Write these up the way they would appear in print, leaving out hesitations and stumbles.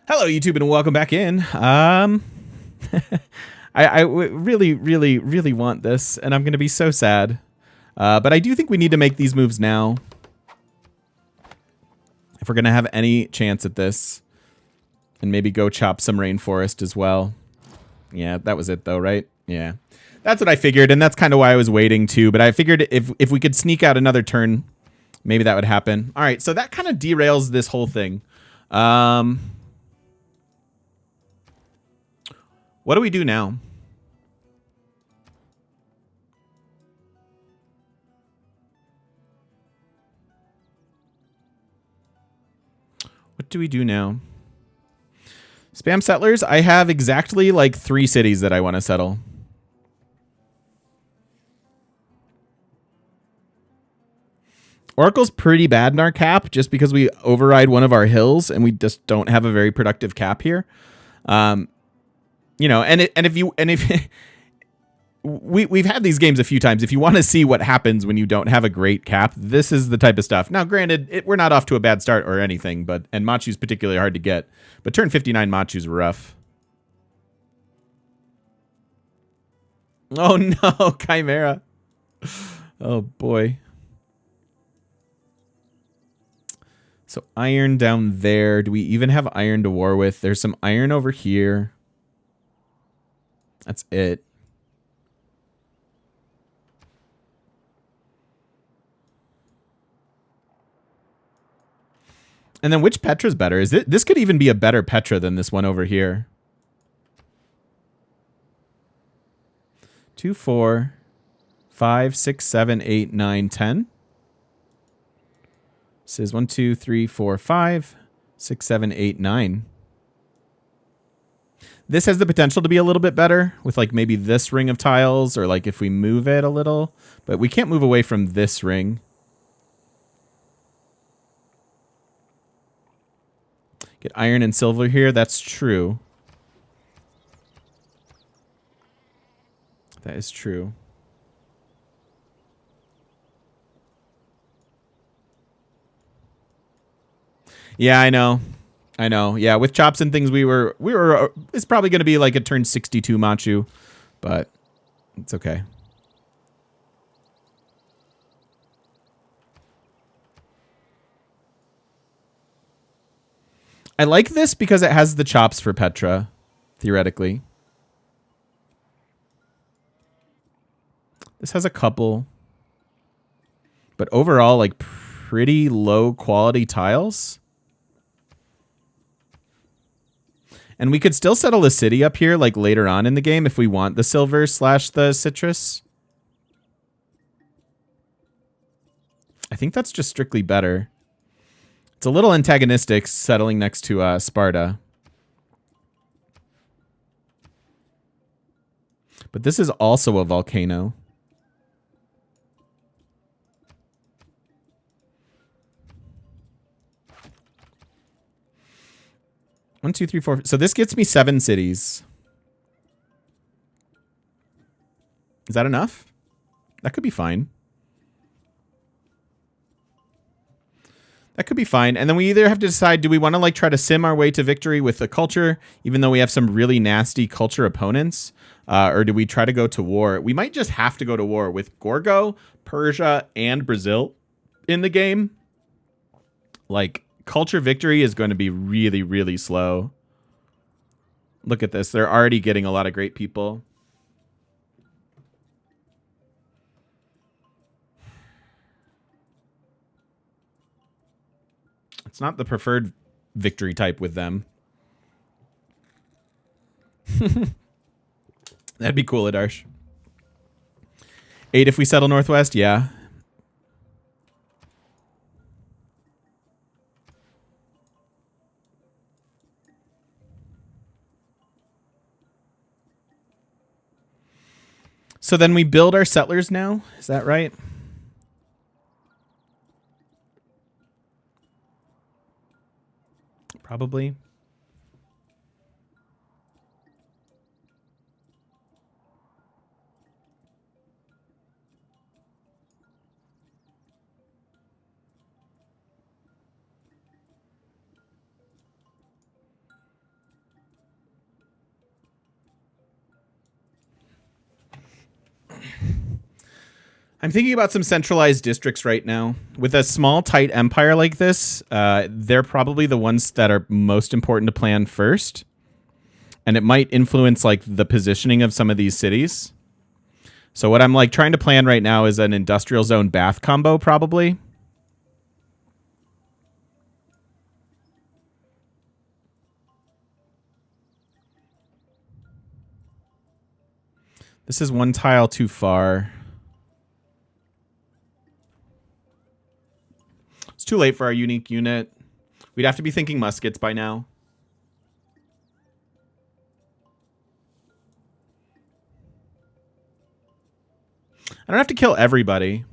Hello, YouTube, and welcome back in. Really want this, and I'm going to be so sad. But I do think we need to make these moves now if we're going to have any chance at this. And maybe go chop some rainforest as well. Yeah, that was it, though, right? Yeah. That's what I figured, and that's kind of why I was waiting, too. But I figured if we could sneak out another turn, maybe that would happen. All right, so that kind of derails this whole thing. What do we do now? What do we do now? Spam settlers? I have exactly like 3 cities that I want to settle. Oracle's pretty bad in our cap just because we override one of our hills and we just don't have a very productive cap here. You know, and if we've had these games a few times. If you want to see what happens when you don't have a great cap, this is the type of stuff. Now, granted, we're not off to a bad start or anything, and Machu's particularly hard to get. But turn 59 Machu's rough. Oh no, Chimera. Oh boy. So iron down there. Do we even have iron to war with? There's some iron over here. That's it. And then which Petra's better? Is it? This could even be a better Petra than this one over here. 2, 4, 5, 6, 7, 8, 9, 10. This is 1, 2, 3, 4, 5, 6, 7, 8, 9. This has the potential to be a little bit better with like maybe this ring of tiles or like if we move it a little. But we can't move away from this ring. Get iron and silver here. That's true. That is true. Yeah, I know. I know. Yeah, with chops and things, we were. It's probably going to be like a turn 62 Machu, but it's okay. I like this because it has the chops for Petra, theoretically. This has a couple, but overall, like pretty low quality tiles. And we could still settle a city up here, like later on in the game, if we want the silver / the citrus. I think that's just strictly better. It's a little antagonistic settling next to Sparta. But this is also a volcano. One, 2, 3, 4. So this gets me 7 cities. Is that enough? That could be fine. That could be fine. And then we either have to decide, do we want to like try to sim our way to victory with the culture, even though we have some really nasty culture opponents? Or do we try to go to war? We might just have to go to war with Gorgo, Persia, and Brazil in the game. Like, culture victory is going to be really, really slow. Look at this. They're already getting a lot of great people. It's not the preferred victory type with them. That'd be cool, Adarsh. 8 if we settle northwest, yeah. So then we build our settlers now? Is that right? Probably. I'm thinking about some centralized districts right now. With a small, tight empire like this, they're probably the ones that are most important to plan first. And it might influence like the positioning of some of these cities. So what I'm like trying to plan right now is an industrial zone bath combo, probably. This is one tile too far. It's too late for our unique unit. We'd have to be thinking muskets by now. I don't have to kill everybody.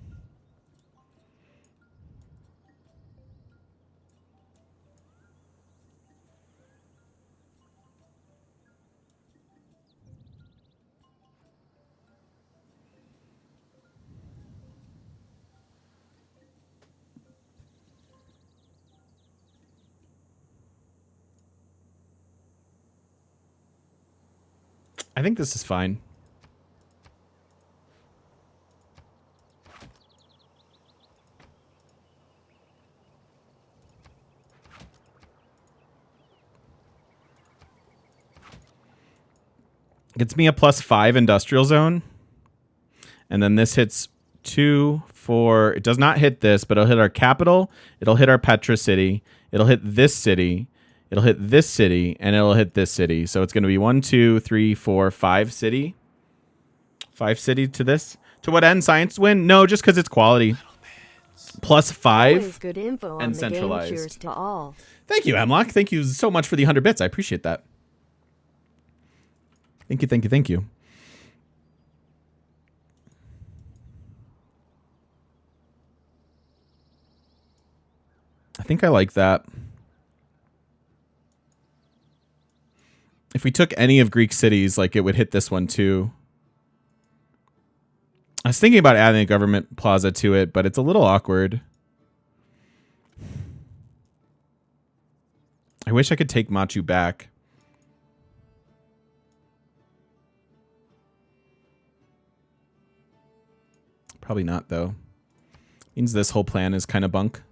I think this is fine. Gets me a +5 industrial zone. And then this hits 2, 4. It does not hit this, but it'll hit our capital. It'll hit our Petra city. It'll hit this city. It'll hit this city. And it'll hit this city. So it's going to be 1, 2, 3, 4, 5 city. 5 city to this. To what end? Science win? No, just because it's quality. +5 good info on and the centralized. Cheers to all. Thank you, Hemlock. Thank you so much for the 100 bits. I appreciate that. Thank you, thank you, thank you. I think I like that. If we took any of Greek cities, like it would hit this one too. I was thinking about adding a government plaza to it, but it's a little awkward. I wish I could take Machu back. Probably not, though. Means this whole plan is kind of bunk.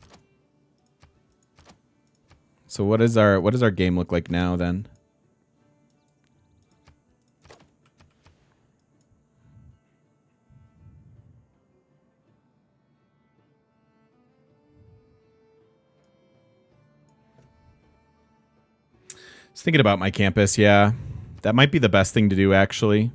So what does our game look like now then? Just thinking about my campus, yeah. That might be the best thing to do, actually.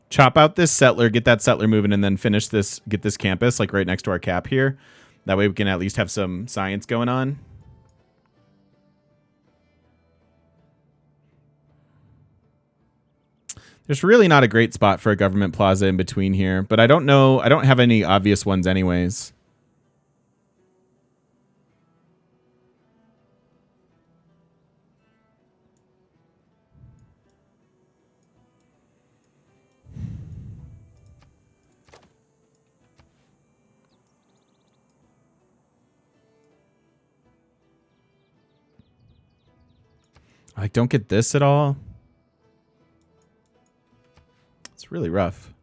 Chop out this settler, get that settler moving, and then finish this, get this campus, like right next to our cap here. That way we can at least have some science going on. There's really not a great spot for a government plaza in between here, but I don't know. I don't have any obvious ones anyways. I don't get this at all. It's really rough.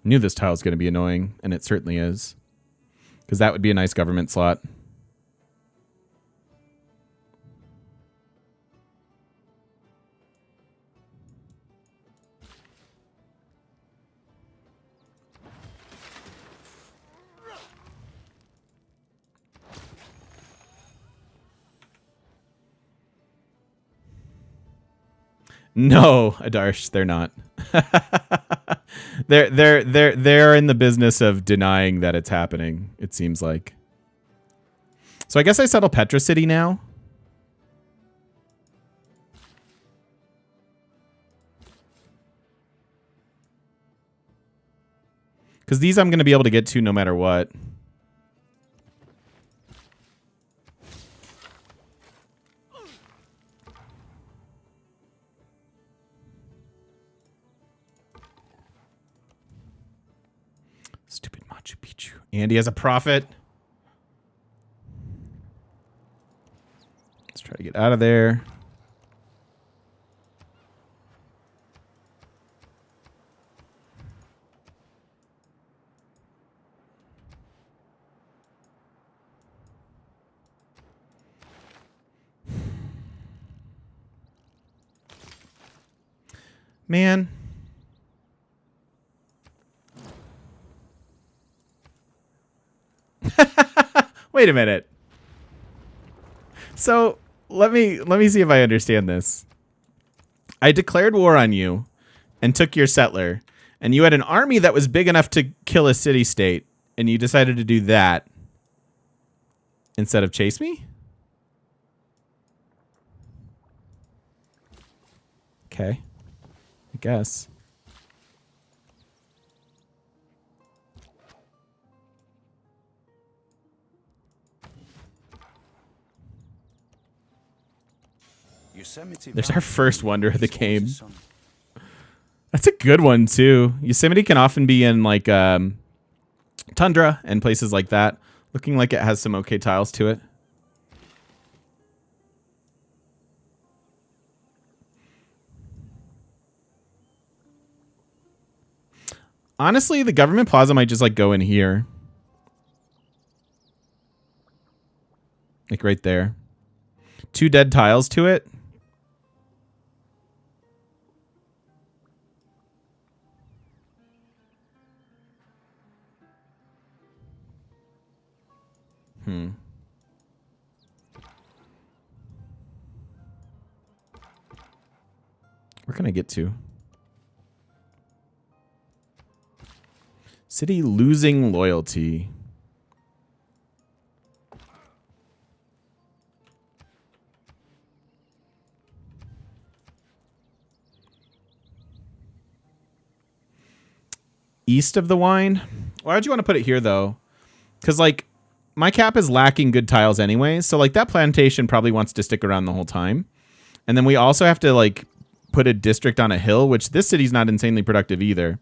Knew this tile was going to be annoying, and it certainly is. Because that would be a nice government slot. No, Adarsh, they're not. They're in the business of denying that it's happening, it seems like. So I guess I settle Petra City now. Because these I'm going to be able to get to no matter what. Machu Picchu. Andy has a profit. Let's try to get out of there. Man. Wait a minute. So let me see if I understand this. I declared war on you and took your settler, and you had an army that was big enough to kill a city-state, and you decided to do that instead of chase me? Okay. I guess. There's our first wonder of the game. That's a good one, too. Yosemite can often be in, like, tundra and places like that. Looking like it has some okay tiles to it. Honestly, the government plaza might just, like, go in here. Like, right there. 2 dead tiles to it. Where can I get to? City losing loyalty. East of the wine? Why would you want to put it here, though? Because, like, my cap is lacking good tiles anyway. So, like, that plantation probably wants to stick around the whole time. And then we also have to, like, put a district on a hill, which this city's not insanely productive either.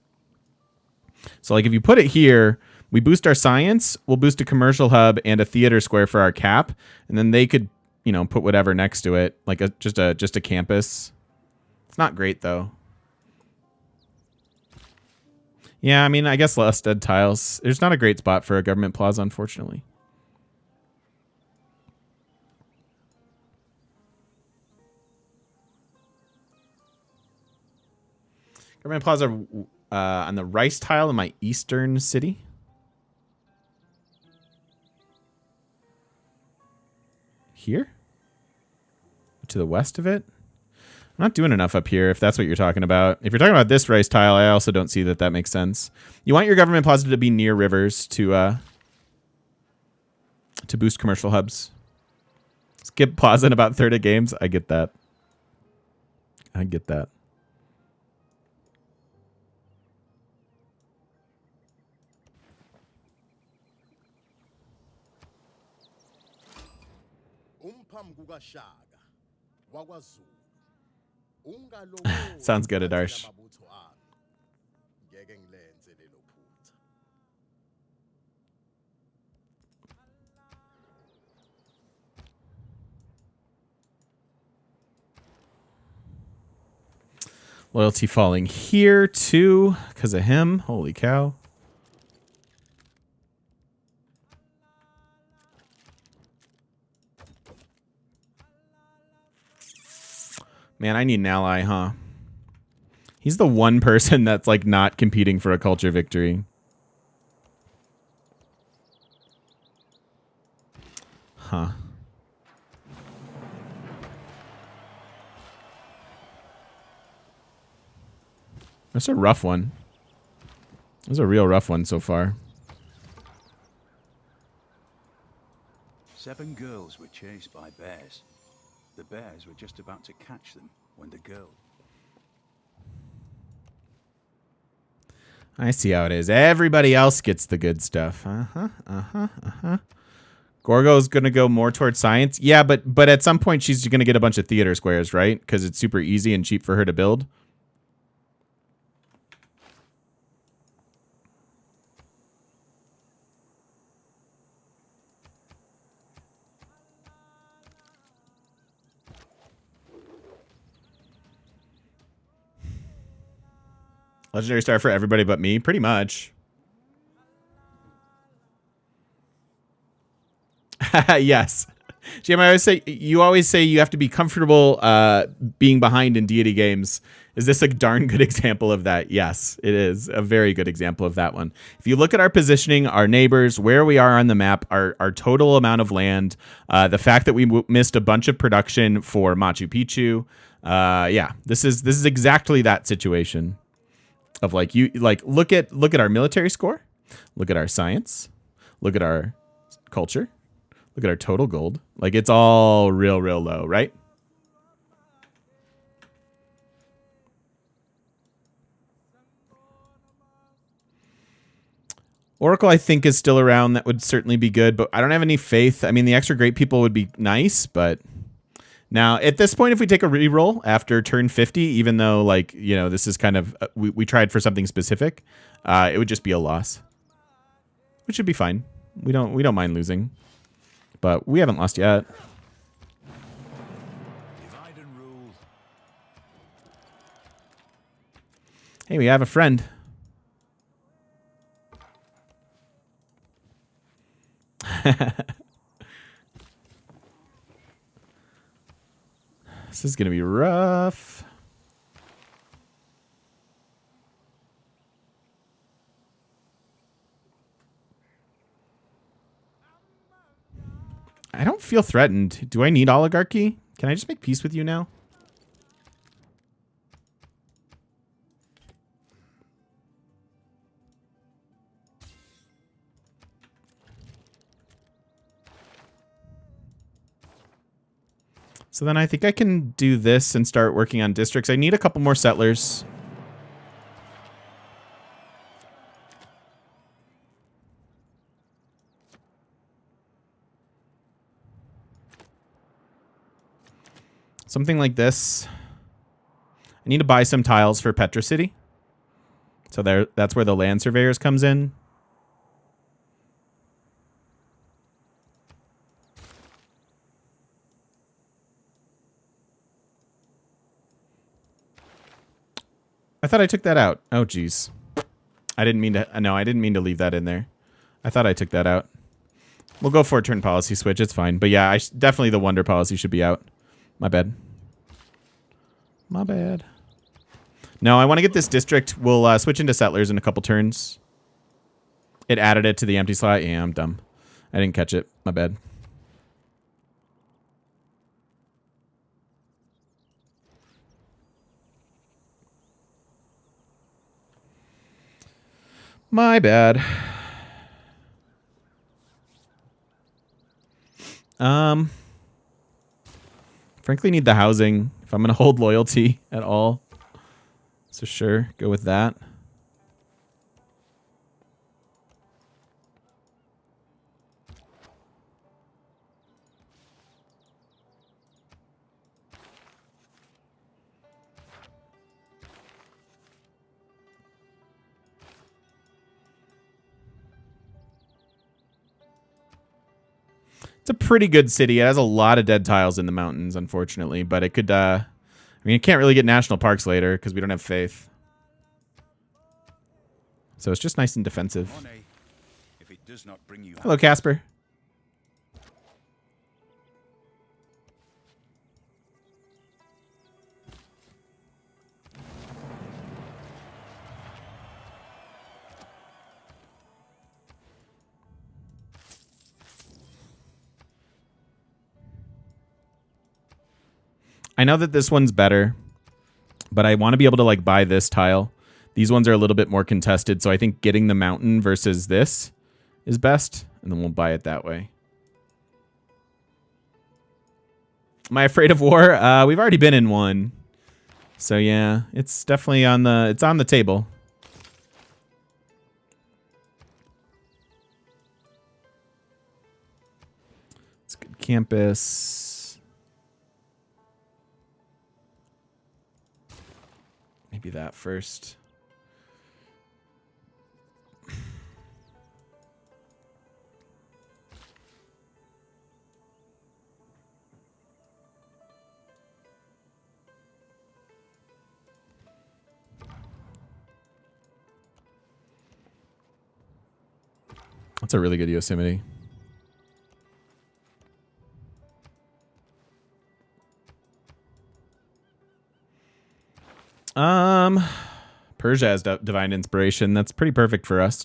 So, like, if you put it here, we boost our science, we'll boost a commercial hub and a theater square for our cap. And then they could, you know, put whatever next to it, like just a campus. It's not great, though. Yeah, I mean, I guess less dead tiles. There's not a great spot for a government plaza, unfortunately. Government plaza on the rice tile in my eastern city. Here? To the west of it? I'm not doing enough up here, if that's what you're talking about. If you're talking about this rice tile, I also don't see that that makes sense. You want your government plaza to be near rivers to boost commercial hubs. Skip plaza in about 30 games. I get that. I get that. Sounds good, Adarsh. Loyalty falling here too because of him. Holy cow. Man, I need an ally, huh? He's the one person that's like not competing for a culture victory. Huh. That's a rough one. That's a real rough one so far. 7 girls were chased by bears. The bears were just about to catch them when the girl... I see how it is. Everybody else gets the good stuff. Gorgo's going to go more towards science. Yeah, but at some point she's going to get a bunch of theater squares, right? Because it's super easy and cheap for her to build. Legendary star for everybody but me, pretty much. Yes. Jim, you always say you have to be comfortable being behind in deity games. Is this a darn good example of that? Yes, it is a very good example of that one. If you look at our positioning, our neighbors, where we are on the map, our total amount of land, the fact that we missed a bunch of production for Machu Picchu, yeah, this is exactly that situation of like look at our military score, look at our science, look at our culture, look at our total gold. Like it's all real low, right? Oracle, I think, is still around. That would certainly be good, but I don't have any faith. I mean, the extra great people would be nice, but now at this point, if we take a reroll after turn 50, even though like, you know, this is kind of, we tried for something specific, it would just be a loss, which should be fine. We don't mind losing, but we haven't lost yet. Divide and rule. Hey, we have a friend. This is going to be rough. I don't feel threatened. Do I need oligarchy? Can I just make peace with you now? So then I think I can do this and start working on districts. I need a couple more settlers. Something like this. I need to buy some tiles for Petra City. So that's where the land surveyors comes in. I thought I took that out. Oh, geez. I didn't mean to. No, I didn't mean to leave that in there. I thought I took that out. We'll go for a turn policy switch. It's fine. But yeah, definitely the wonder policy should be out. My bad. My bad. No, I want to get this district. We'll switch into settlers in a couple turns. It added it to the empty slot. Yeah, I'm dumb. I didn't catch it. My bad. My bad. Frankly, need the housing if I'm going to hold loyalty at all. So sure, go with that. It's a pretty good city. It has a lot of dead tiles in the mountains, unfortunately. But it could, I mean, it can't really get national parks later because we don't have faith. So it's just nice and defensive. If it does not bring you Hello, Casper. I know that this one's better, but I want to be able to like buy this tile. These ones are a little bit more contested, so I think getting the mountain versus this is best, and then we'll buy it that way. Am I afraid of war? We've already been in one. So yeah, it's definitely on the table. It's a good campus. Maybe that first. That's a really good Yosemite. Persia has divine inspiration. That's pretty perfect for us.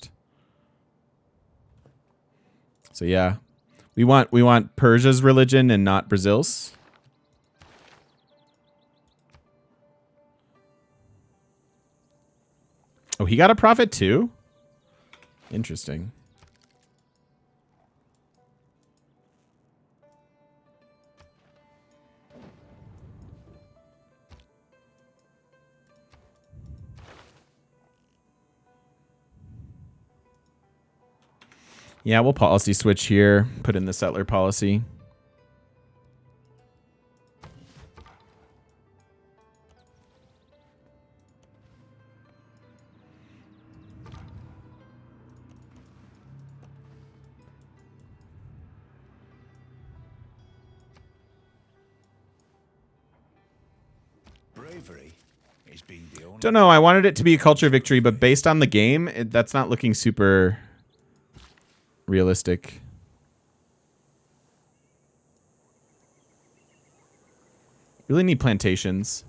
So yeah, we want Persia's religion and not Brazil's. Oh, he got a prophet too? Interesting. Yeah, we'll policy switch here. Put in the settler policy. Bravery is being the only. Don't know. I wanted it to be a culture victory, but based on the game, that's not looking super realistic. Really need plantations.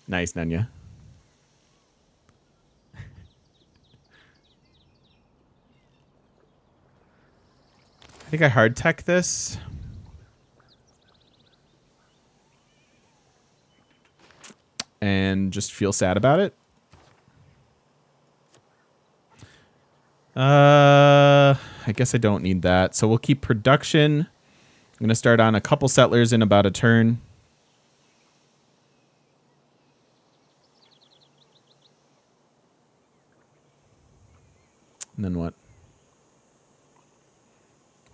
Nice, Nanya. I think I hard tech this. And just feel sad about it. I guess I don't need that. So we'll keep production. I'm going to start on a couple settlers in about a turn. And then what?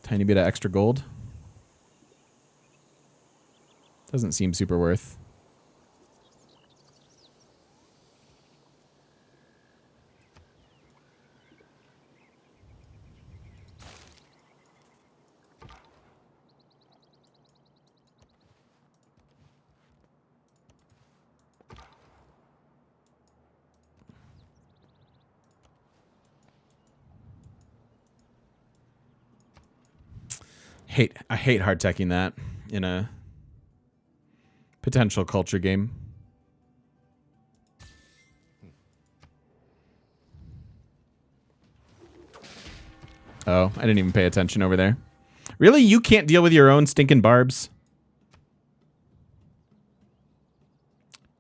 Tiny bit of extra gold. Doesn't seem super worth. I hate hard teching that in a potential culture game. Oh, I didn't even pay attention over there. Really? You can't deal with your own stinking barbs?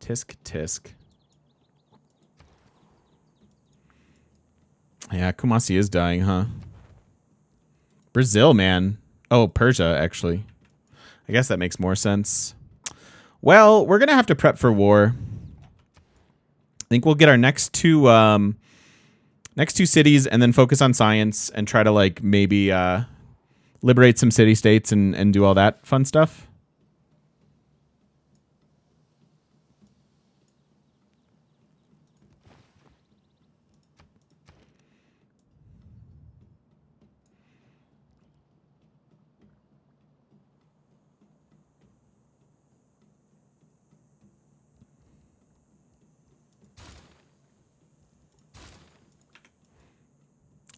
Tisk, tisk. Yeah, Kumasi is dying, huh? Brazil, man. Oh, Persia, actually. I guess that makes more sense. Well, we're going to have to prep for war. I think we'll get our next two cities and then focus on science and try to, like, maybe liberate some city-states and do all that fun stuff.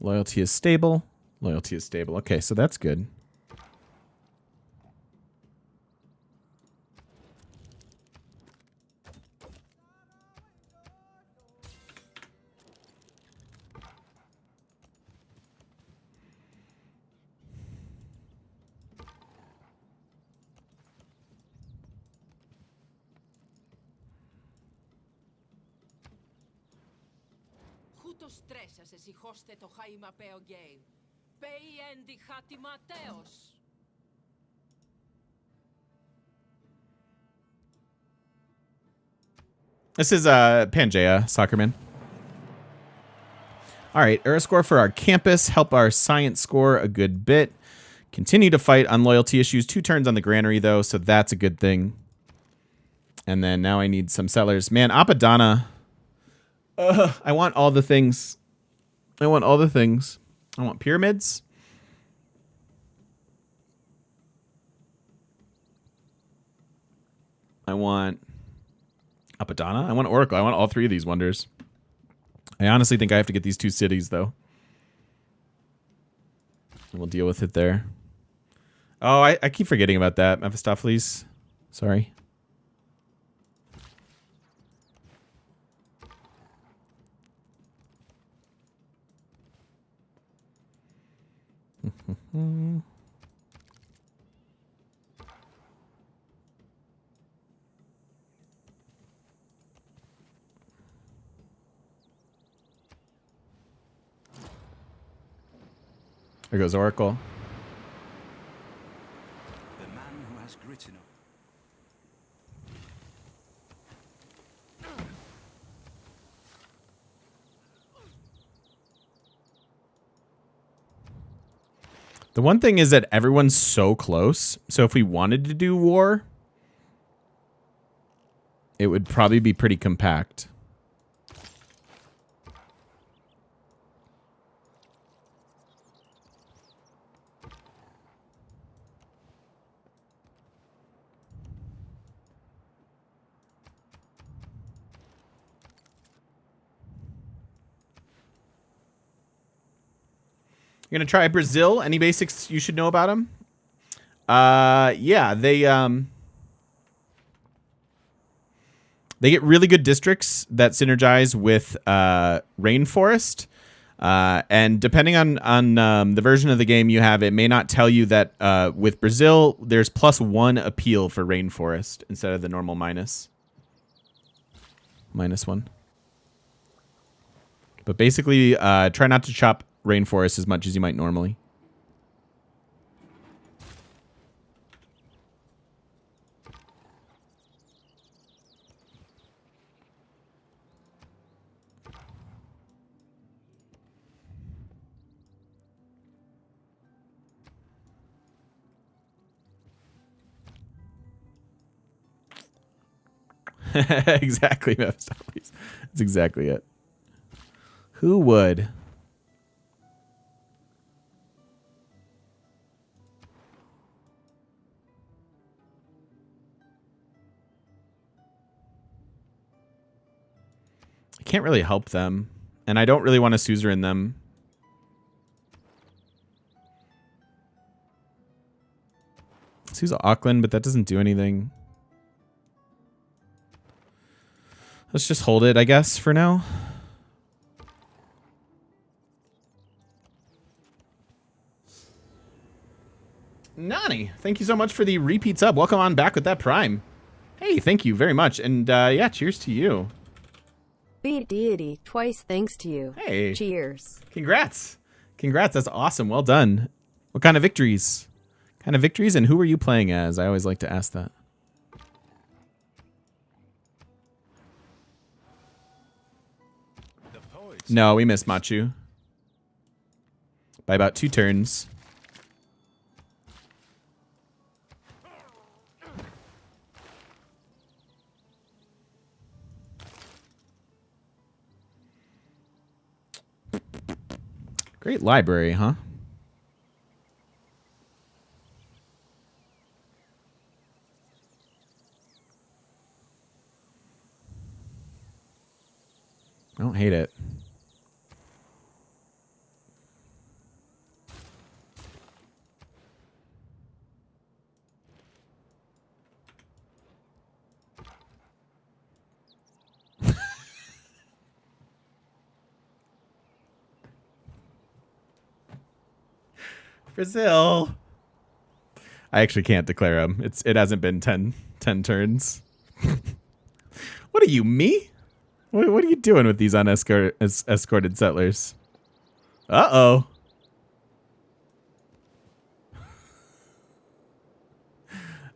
Loyalty is stable. Loyalty is stable. Okay, so that's good. This is Pangea, Soccerman. All right, error score for our campus. Help our science score a good bit. Continue to fight on loyalty issues. 2 turns on the granary, though, so that's a good thing. And then now I need some settlers. Man, Apadana. I want all the things. I want all the things. I want pyramids. I want Apadana. I want Oracle. I want all three of these wonders. I honestly think I have to get these 2 cities, though. And we'll deal with it there. Oh, I keep forgetting about that, Mephistopheles. Sorry. There goes Oracle. The man who has grit enough. The one thing is that everyone's so close. So if we wanted to do war, it would probably be pretty compact. You're gonna try Brazil. Any basics you should know about them? Yeah, they get really good districts that synergize with rainforest, and depending on the version of the game you have, it may not tell you that with Brazil there's +1 appeal for rainforest instead of the normal -1. But basically, try not to chop rainforest as much as you might normally. Exactly, Mephistopheles. That's exactly it. Who would? I can't really help them, and I don't really want to suzerain them. Let's use Auckland, but that doesn't do anything. Let's just hold it, I guess, for now. Nani, thank you so much for the repeat sub. Welcome on back with that Prime. Hey, thank you very much. And yeah, cheers to you. Beat deity, twice thanks to you. Hey. Cheers. Congrats. Congrats, that's awesome. Well done. What kind of victories? And who were you playing as? I always like to ask that. No, we missed Machu. By about 2 turns. Great library, huh? I don't hate it. Brazil. I actually can't declare him. It hasn't been 10 turns. What are you, me? What are you doing with these escorted settlers? Uh-oh.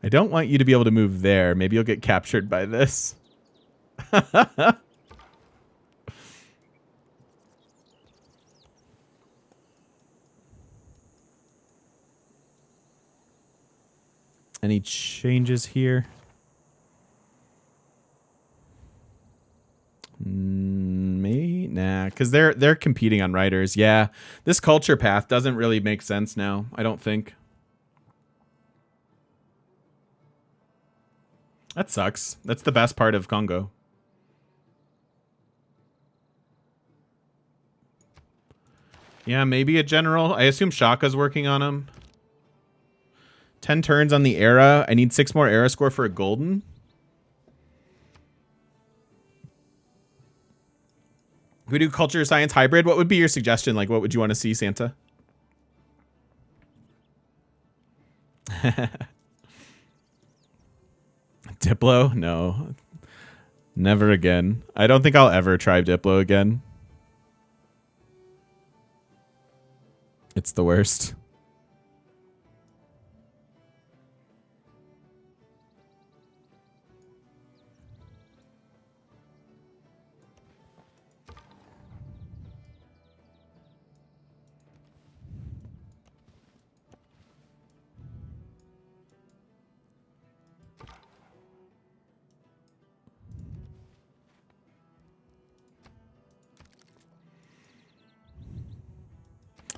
I don't want you to be able to move there. Maybe you'll get captured by this. Any changes here? Maybe? Nah, because they're competing on writers. Yeah, this culture path doesn't really make sense now, I don't think. That sucks. That's the best part of Congo. Yeah, maybe a general. I assume Shaka's working on him. 10 turns on the era. I need 6 more era score for a golden. If we do culture science hybrid, what would be your suggestion? Like, what would you want to see, Santa? Diplo? No. Never again. I don't think I'll ever try Diplo again. It's the worst.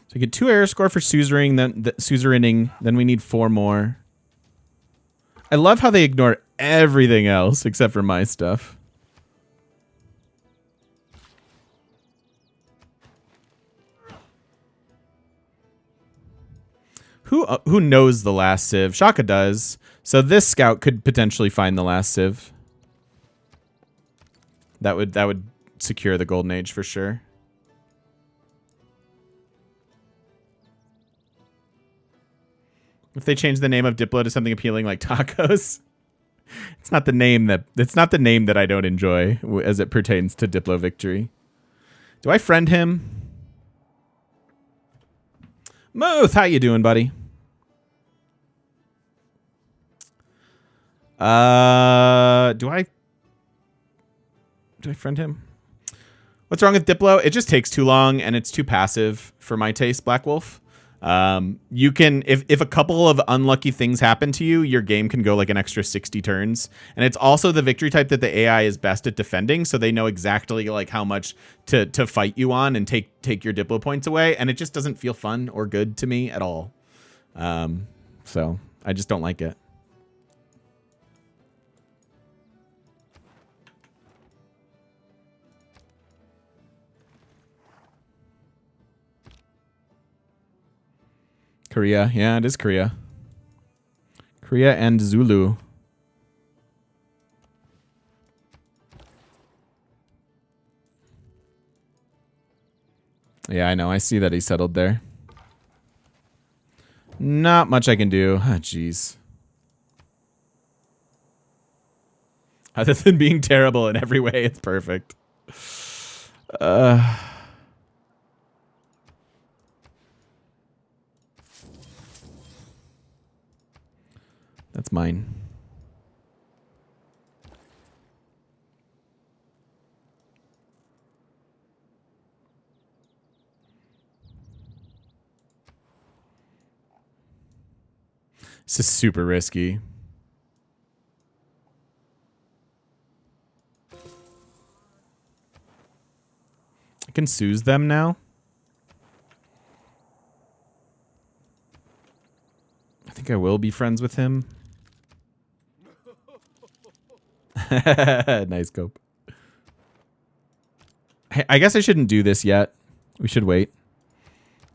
So we get 2 error score for suzeraning, then we need 4 more. I love how they ignore everything else except for my stuff. Who knows the last civ? Shaka does. So this scout could potentially find the last civ. That would secure the golden age for sure. If they change the name of Diplo to something appealing like tacos, it's not the name that I don't enjoy as it pertains to Diplo victory. Do I friend him? Moth, how you doing, buddy? Do I friend him? What's wrong with Diplo? It just takes too long and it's too passive for my taste, Black Wolf. You can, if a couple of unlucky things happen to you, your game can go like an extra 60 turns. And it's also the victory type that the AI is best at defending, so they know exactly like how much to fight you on and take your Diplo points away. And it just doesn't feel fun or good to me at all. So I just don't like it. Korea. Yeah, it is Korea. Korea and Zulu. Yeah, I know. I see that he settled there. Not much I can do. Ah, jeez. Other than being terrible in every way, it's perfect. That's mine. This is super risky. I can soothe them now. I think I will be friends with him. Nice cope. I guess I shouldn't do this yet. We should wait.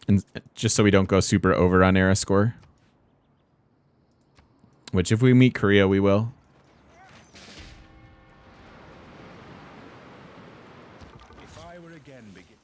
And just so we don't go super over on era score. Which if we meet Korea, we will. If I were again begin.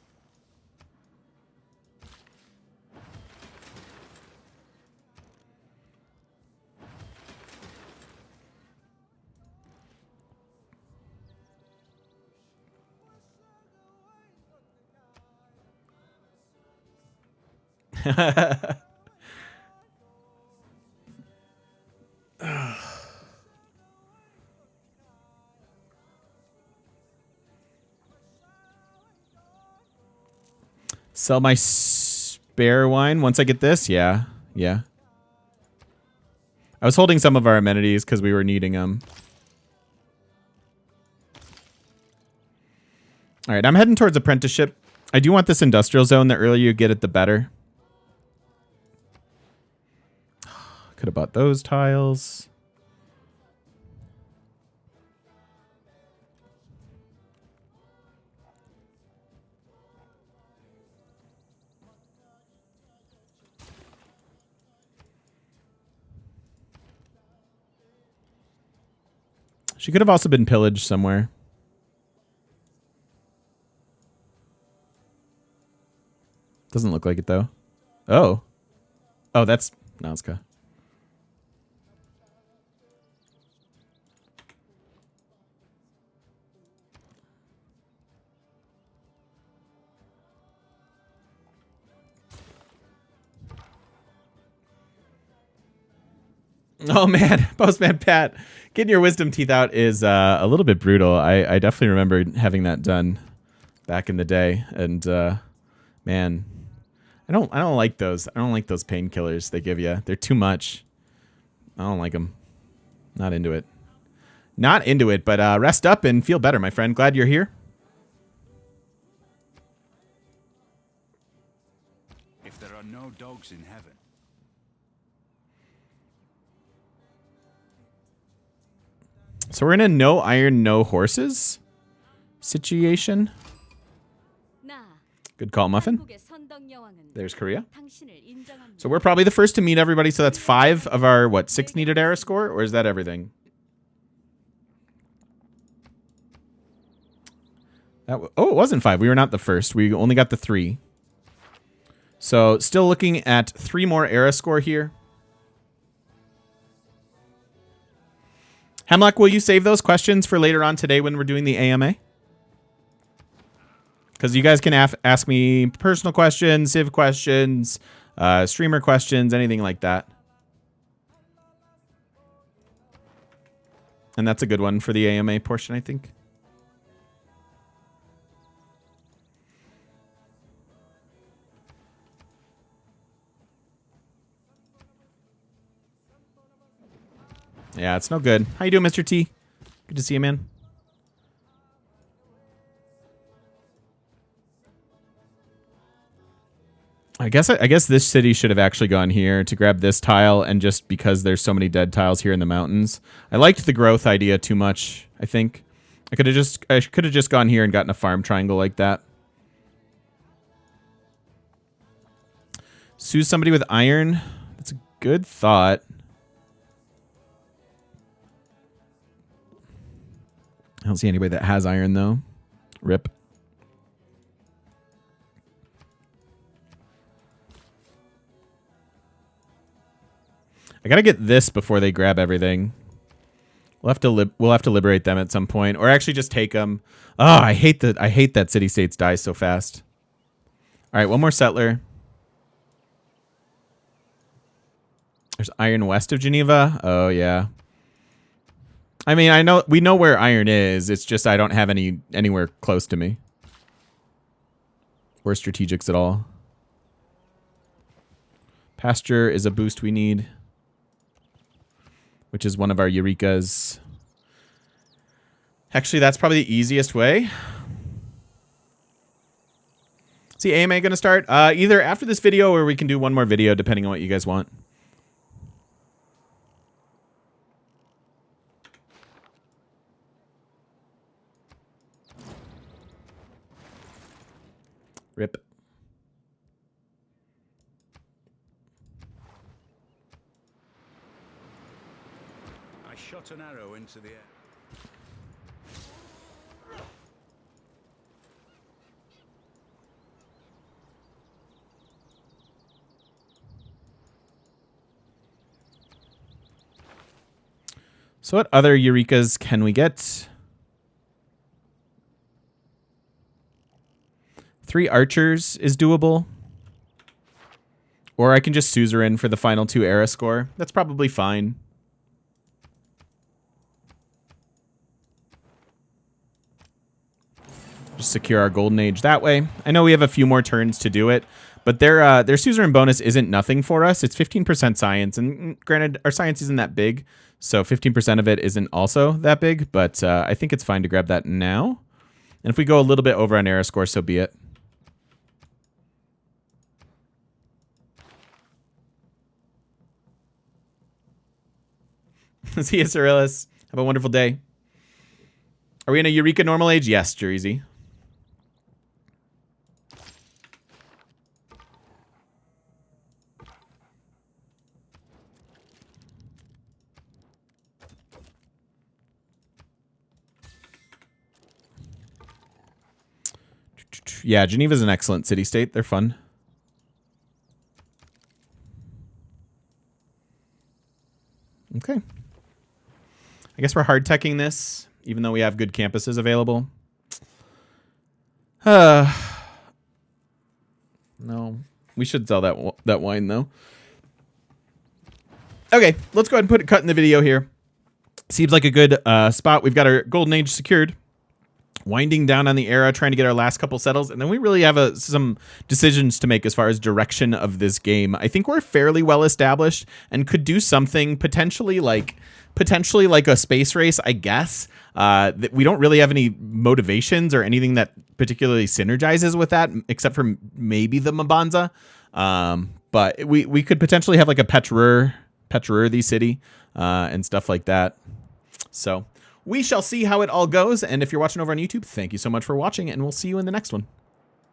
Sell my spare wine once I get this? Yeah. Yeah. I was holding some of our amenities because we were needing them. All right, I'm heading towards apprenticeship. I do want this industrial zone. The earlier you get it, the better. Could have bought those tiles. She could have also been pillaged somewhere. Doesn't look like it, though. Oh. Oh, that's Nazca. Oh, man. Postman Pat. Getting your wisdom teeth out is a little bit brutal. I definitely remember having that done back in the day. And, man, I don't like those. I don't like those painkillers they give you. They're too much. I don't like them. Not into it. Not into it, but rest up and feel better, my friend. Glad you're here. If there are no dogs in heaven, So we're in a no iron, no horses situation. Good call, Muffin. There's Korea. So we're probably the first to meet everybody. So that's 5 of our, what, 6 needed era score? Or is that everything? Oh, it wasn't 5. We were not the first. We only got the 3. So still looking at 3 more era score here. Hemlock, will you save those questions for later on today when we're doing the AMA? Because you guys can ask me personal questions, Civ questions, streamer questions, anything like that. And that's a good one for the AMA portion, I think. Yeah, it's no good. How you doing, Mr. T? Good to see you, man. I guess this city should have actually gone here to grab this tile, and just because there's so many dead tiles here in the mountains. I liked the growth idea too much, I think. I could have just gone here and gotten a farm triangle like that. Sue somebody with iron. That's a good thought. I don't see anybody that has iron, though. Rip. I gotta get this before they grab everything. We'll have to liberate them at some point, or actually just take them. Oh, I hate that city states die so fast. All right, one more settler. There's iron west of Geneva. Oh yeah. I mean, we know where iron is. It's just I don't have anywhere close to me. Or strategics at all. Pasture is a boost we need, which is one of our Eurekas. Actually, that's probably the easiest way. Is the AMA going to start? Either after this video or we can do one more video, depending on what you guys want. Rip. I shot an arrow into the air. So what other Eurekas can we get? 3 archers is doable. Or I can just suzerain for the final 2 era score. That's probably fine. Just secure our golden age that way. I know we have a few more turns to do it, but their suzerain bonus isn't nothing for us. It's 15% science, and granted, our science isn't that big, so 15% of it isn't also that big, but I think it's fine to grab that now. And if we go a little bit over on era score, so be it. See you, Cyrilus. Have a wonderful day. Are we in a Eureka normal age? Yes, Jersey. Yeah, Geneva's an excellent city-state. They're fun. Okay. I guess we're hard-teching this, even though we have good campuses available. No. We should sell that wine, though. Okay, let's go ahead and put a cut in the video here. Seems like a good spot. We've got our Golden Age secured. Winding down on the era, trying to get our last couple settles, and then we really have some decisions to make as far as direction of this game. I think we're fairly well established and could do something potentially like a space race, I guess. That we don't really have any motivations or anything that particularly synergizes with that, except for maybe the Mabanza. But we could potentially have like a Petrurworthy city and stuff like that. So we shall see how it all goes. And if you're watching over on YouTube, thank you so much for watching, and we'll see you in the next one.